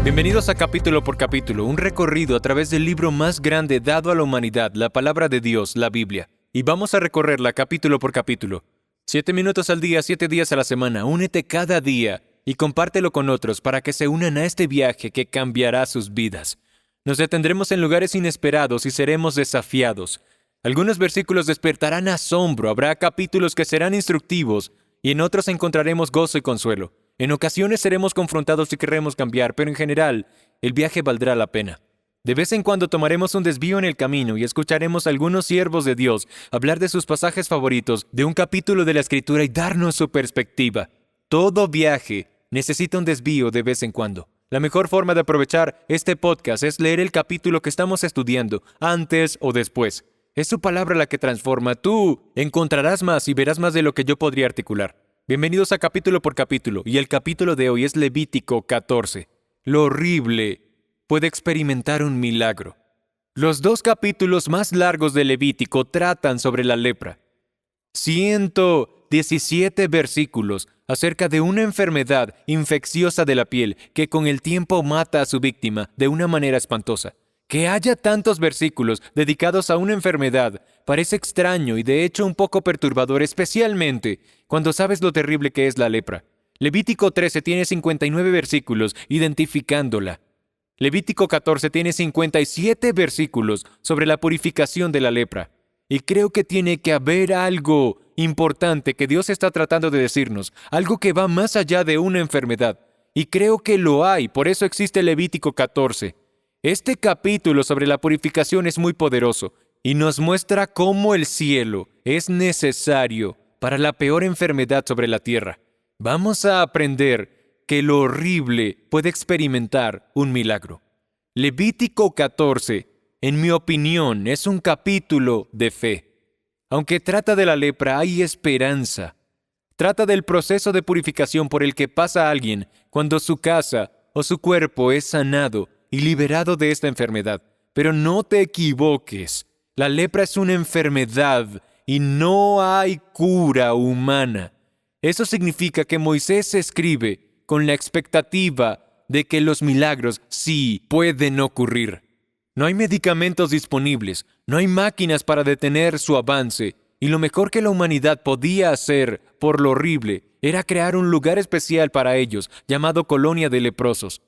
Bienvenidos a Capítulo por Capítulo, un recorrido a través del libro más grande dado a la humanidad, la palabra de Dios, la Biblia. Y vamos a recorrerla capítulo por capítulo. 7 minutos al día, 7 días a la semana. Únete cada día y compártelo con otros para que se unan a este viaje que cambiará sus vidas. Nos detendremos en lugares inesperados y seremos desafiados. Algunos versículos despertarán asombro, habrá capítulos que serán instructivos y en otros encontraremos gozo y consuelo. En ocasiones seremos confrontados y querremos cambiar, pero en general, el viaje valdrá la pena. De vez en cuando tomaremos un desvío en el camino y escucharemos a algunos siervos de Dios hablar de sus pasajes favoritos de un capítulo de la Escritura y darnos su perspectiva. Todo viaje necesita un desvío de vez en cuando. La mejor forma de aprovechar este podcast es leer el capítulo que estamos estudiando, antes o después. Es su palabra la que transforma. Tú encontrarás más y verás más de lo que yo podría articular. Bienvenidos a Capítulo por Capítulo, y el capítulo de hoy es Levítico 14. Lo horrible puede experimentar un milagro. Los 2 capítulos más largos de Levítico tratan sobre la lepra. 117 versículos acerca de una enfermedad infecciosa de la piel que con el tiempo mata a su víctima de una manera espantosa. Que haya tantos versículos dedicados a una enfermedad parece extraño y de hecho un poco perturbador, especialmente cuando sabes lo terrible que es la lepra. Levítico 13 tiene 59 versículos identificándola. Levítico 14 tiene 57 versículos sobre la purificación de la lepra. Y creo que tiene que haber algo importante que Dios está tratando de decirnos, algo que va más allá de una enfermedad. Y creo que lo hay, por eso existe Levítico 14. Este capítulo sobre la purificación es muy poderoso y nos muestra cómo el cielo es necesario para la peor enfermedad sobre la tierra. Vamos a aprender que lo horrible puede experimentar un milagro. Levítico 14, en mi opinión, es un capítulo de fe. Aunque trata de la lepra, hay esperanza. Trata del proceso de purificación por el que pasa alguien cuando su casa o su cuerpo es sanado y liberado de esta enfermedad. Pero no te equivoques, la lepra es una enfermedad y no hay cura humana. Eso significa que Moisés escribe con la expectativa de que los milagros sí pueden ocurrir. No hay medicamentos disponibles, no hay máquinas para detener su avance, y lo mejor que la humanidad podía hacer por lo horrible era crear un lugar especial para ellos, llamado Colonia de Leprosos.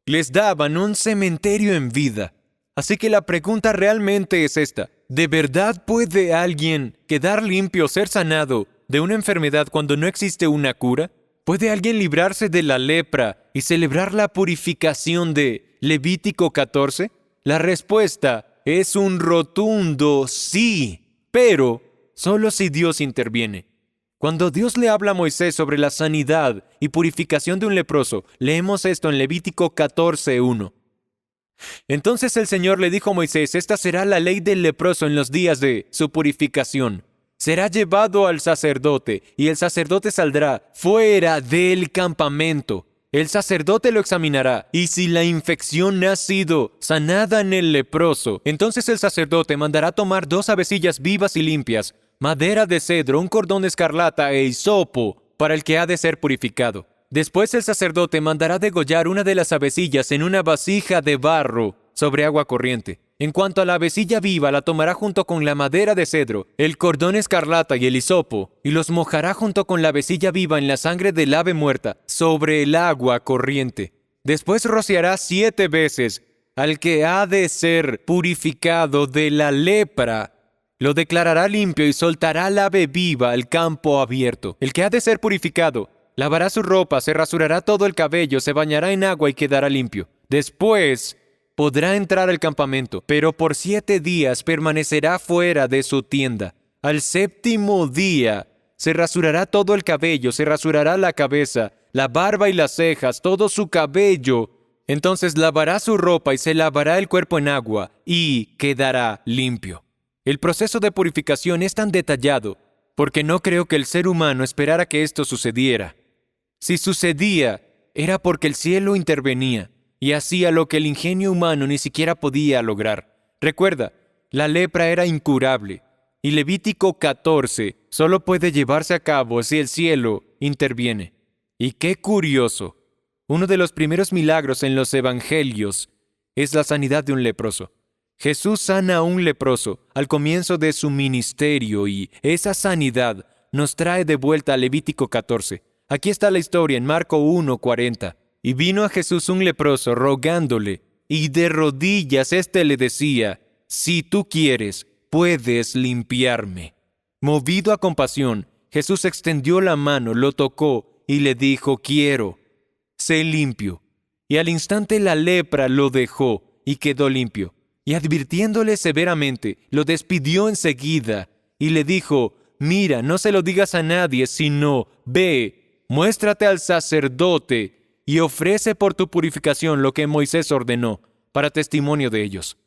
Les daban un cementerio en vida. Así que la pregunta realmente es esta: ¿de verdad puede alguien quedar limpio, ser sanado de una enfermedad cuando no existe una cura? ¿Puede alguien librarse de la lepra y celebrar la purificación de Levítico 14? La respuesta es un rotundo sí, pero solo si Dios interviene. Cuando Dios le habla a Moisés sobre la sanidad y purificación de un leproso, leemos esto en Levítico 14:1. Entonces el Señor le dijo a Moisés: esta será la ley del leproso en los días de su purificación. Será llevado al sacerdote, y el sacerdote saldrá fuera del campamento. El sacerdote lo examinará, y si la infección ha sido sanada en el leproso, entonces el sacerdote mandará tomar 2 avecillas vivas y limpias, madera de cedro, un cordón escarlata e hisopo para el que ha de ser purificado. Después el sacerdote mandará degollar una de las avecillas en una vasija de barro sobre agua corriente. En cuanto a la avecilla viva, la tomará junto con la madera de cedro, el cordón escarlata y el hisopo, y los mojará junto con la avecilla viva en la sangre del ave muerta sobre el agua corriente. Después rociará 7 veces al que ha de ser purificado de la lepra. Lo declarará limpio y soltará al ave viva al campo abierto. El que ha de ser purificado lavará su ropa, se rasurará todo el cabello, se bañará en agua y quedará limpio. Después podrá entrar al campamento, pero por 7 días permanecerá fuera de su tienda. Al 7º día se rasurará todo el cabello, se rasurará la cabeza, la barba y las cejas, todo su cabello. Entonces lavará su ropa y se lavará el cuerpo en agua y quedará limpio. El proceso de purificación es tan detallado porque no creo que el ser humano esperara que esto sucediera. Si sucedía, era porque el cielo intervenía y hacía lo que el ingenio humano ni siquiera podía lograr. Recuerda, la lepra era incurable y Levítico 14 solo puede llevarse a cabo si el cielo interviene. Y qué curioso, Uno de los primeros milagros en los evangelios es la sanidad de un leproso. Jesús sana a un leproso al comienzo de su ministerio y esa sanidad nos trae de vuelta a Levítico 14. Aquí está la historia en Marco 1:40. Y vino a Jesús un leproso rogándole, y de rodillas éste le decía, si tú quieres, puedes limpiarme. Movido a compasión, Jesús extendió la mano, lo tocó y le dijo, quiero, sé limpio. Y al instante la lepra lo dejó y quedó limpio. Y advirtiéndole severamente, lo despidió enseguida y le dijo, mira, no se lo digas a nadie, sino, ve, muéstrate al sacerdote y ofrece por tu purificación lo que Moisés ordenó, para testimonio de ellos.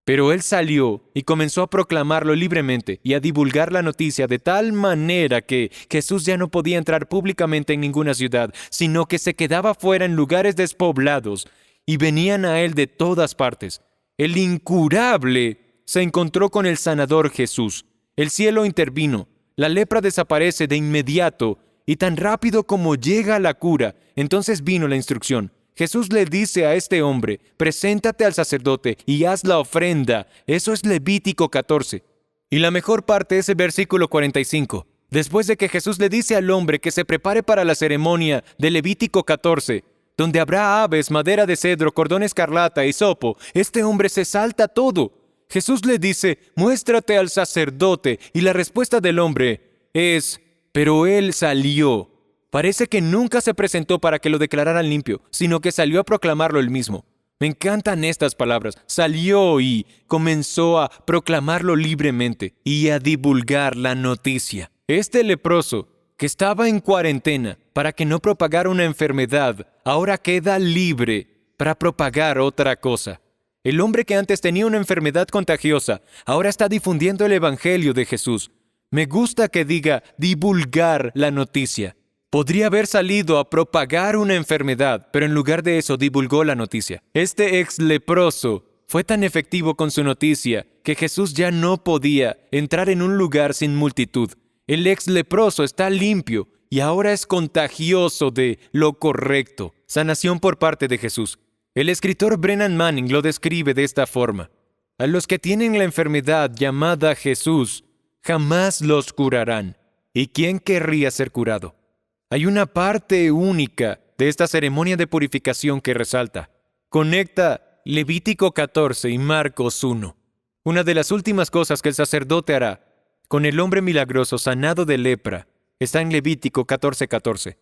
Pero él salió y comenzó a proclamarlo libremente y a divulgar la noticia de tal manera que Jesús ya no podía entrar públicamente en ninguna ciudad, sino que se quedaba fuera en lugares despoblados y venían a él de todas partes. El incurable se encontró con el sanador Jesús. El cielo intervino, la lepra desaparece de inmediato y tan rápido como llega la cura, entonces vino la instrucción. Jesús le dice a este hombre, preséntate al sacerdote y haz la ofrenda. Eso es Levítico 14. Y la mejor parte es el versículo 45. Después de que Jesús le dice al hombre que se prepare para la ceremonia de Levítico 14, donde habrá aves, madera de cedro, cordón escarlata, hisopo, este hombre se salta todo. Jesús le dice, muéstrate al sacerdote, y la respuesta del hombre es, pero él salió. Parece que nunca se presentó para que lo declararan limpio, sino que salió a proclamarlo él mismo. Me encantan estas palabras. Salió y comenzó a proclamarlo libremente y a divulgar la noticia. Este leproso, que estaba en cuarentena para que no propagara una enfermedad, ahora queda libre para propagar otra cosa. El hombre que antes tenía una enfermedad contagiosa, ahora está difundiendo el evangelio de Jesús. Me gusta que diga divulgar la noticia. Podría haber salido a propagar una enfermedad, pero en lugar de eso divulgó la noticia. Este ex leproso fue tan efectivo con su noticia que Jesús ya no podía entrar en un lugar sin multitud. El ex leproso está limpio y ahora es contagioso de lo correcto. Sanación por parte de Jesús. El escritor Brennan Manning lo describe de esta forma. A los que tienen la enfermedad llamada Jesús, jamás los curarán. ¿Y quién querría ser curado? Hay una parte única de esta ceremonia de purificación que resalta. Conecta Levítico 14 y Marcos 1. Una de las últimas cosas que el sacerdote hará con el hombre milagroso sanado de lepra está en Levítico 14:14.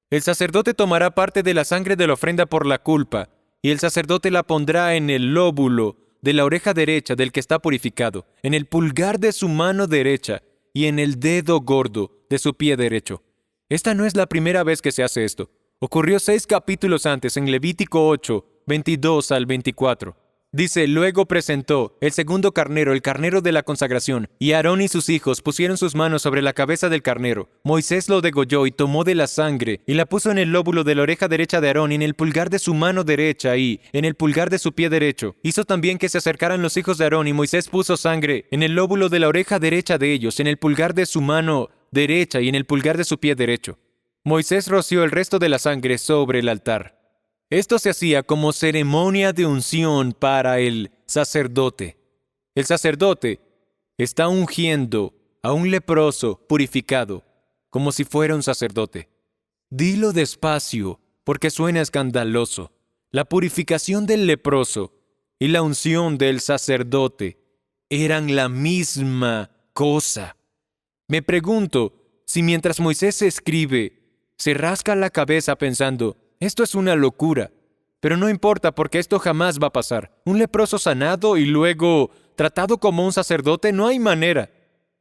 El sacerdote tomará parte de la sangre de la ofrenda por la culpa y el sacerdote la pondrá en el lóbulo de la oreja derecha del que está purificado, en el pulgar de su mano derecha y en el dedo gordo de su pie derecho. Esta no es la primera vez que se hace esto. Ocurrió 6 capítulos antes en Levítico 8, 22 al 24. Dice, luego presentó el segundo carnero, el carnero de la consagración, y Aarón y sus hijos pusieron sus manos sobre la cabeza del carnero. Moisés lo degolló y tomó de la sangre y la puso en el lóbulo de la oreja derecha de Aarón y en el pulgar de su mano derecha y en el pulgar de su pie derecho. Hizo también que se acercaran los hijos de Aarón y Moisés puso sangre en el lóbulo de la oreja derecha de ellos, en el pulgar de su mano derecha y en el pulgar de su pie derecho. Moisés roció el resto de la sangre sobre el altar. Esto se hacía como ceremonia de unción para el sacerdote. El sacerdote está ungiendo a un leproso purificado, como si fuera un sacerdote. Dilo despacio, porque suena escandaloso. La purificación del leproso y la unción del sacerdote eran la misma cosa. Me pregunto si mientras Moisés escribe, se rasca la cabeza pensando, esto es una locura, pero no importa porque esto jamás va a pasar. Un leproso sanado y luego tratado como un sacerdote, no hay manera.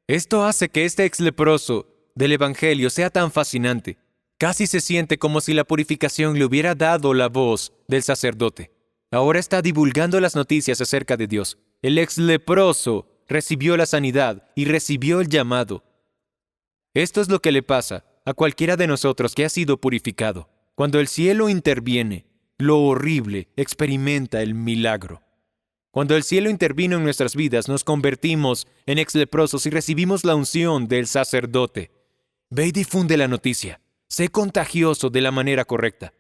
Esto hace que este ex leproso del Evangelio sea tan fascinante. Casi se siente como si la purificación le hubiera dado la voz del sacerdote. Ahora está divulgando las noticias acerca de Dios. El ex leproso recibió la sanidad y recibió el llamado. Esto es lo que le pasa a cualquiera de nosotros que ha sido purificado. Cuando el cielo interviene, lo horrible experimenta el milagro. Cuando el cielo intervino en nuestras vidas, nos convertimos en ex-leprosos y recibimos la unción del sacerdote. Ve y difunde la noticia. Sé contagioso de la manera correcta.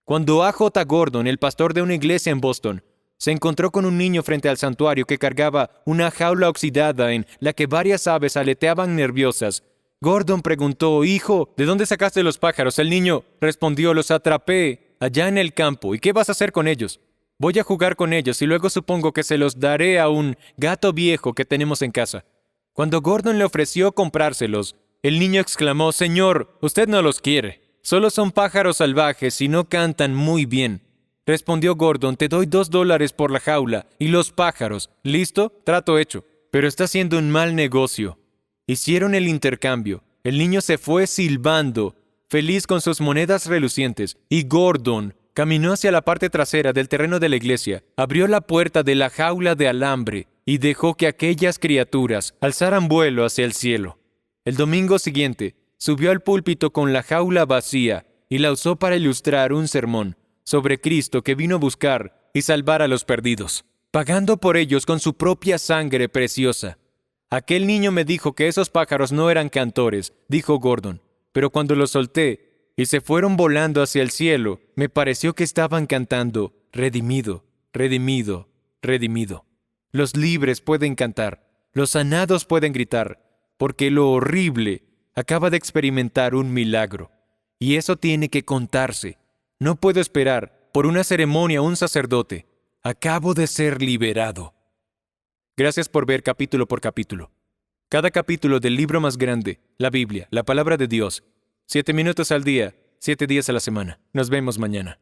Cuando A.J. Gordon, el pastor de una iglesia en Boston, se encontró con un niño frente al santuario que cargaba una jaula oxidada en la que varias aves aleteaban nerviosas, Gordon preguntó: «Hijo, ¿de dónde sacaste los pájaros?» El niño respondió: «Los atrapé allá en el campo. ¿Y qué vas a hacer con ellos?» «Voy a jugar con ellos y luego supongo que se los daré a un gato viejo que tenemos en casa». Cuando Gordon le ofreció comprárselos, el niño exclamó: «Señor, usted no los quiere. Solo son pájaros salvajes y no cantan muy bien». Respondió Gordon: «Te doy $2 por la jaula y los pájaros. ¿Listo? Trato hecho. Pero está haciendo un mal negocio». Hicieron el intercambio. El niño se fue silbando, feliz con sus monedas relucientes, y Gordon caminó hacia la parte trasera del terreno de la iglesia, abrió la puerta de la jaula de alambre y dejó que aquellas criaturas alzaran vuelo hacia el cielo. El domingo siguiente, subió al púlpito con la jaula vacía y la usó para ilustrar un sermón sobre Cristo que vino a buscar y salvar a los perdidos, pagando por ellos con su propia sangre preciosa. «Aquel niño me dijo que esos pájaros no eran cantores», dijo Gordon, «pero cuando los solté y se fueron volando hacia el cielo, me pareció que estaban cantando: redimido, redimido, redimido». Los libres pueden cantar, los sanados pueden gritar, porque lo horrible acaba de experimentar un milagro. Y eso tiene que contarse. No puedo esperar por una ceremonia a un sacerdote. Acabo de ser liberado. Gracias por ver capítulo por capítulo. Cada capítulo del libro más grande, la Biblia, la palabra de Dios. 7 minutos al día, 7 días a la semana. Nos vemos mañana.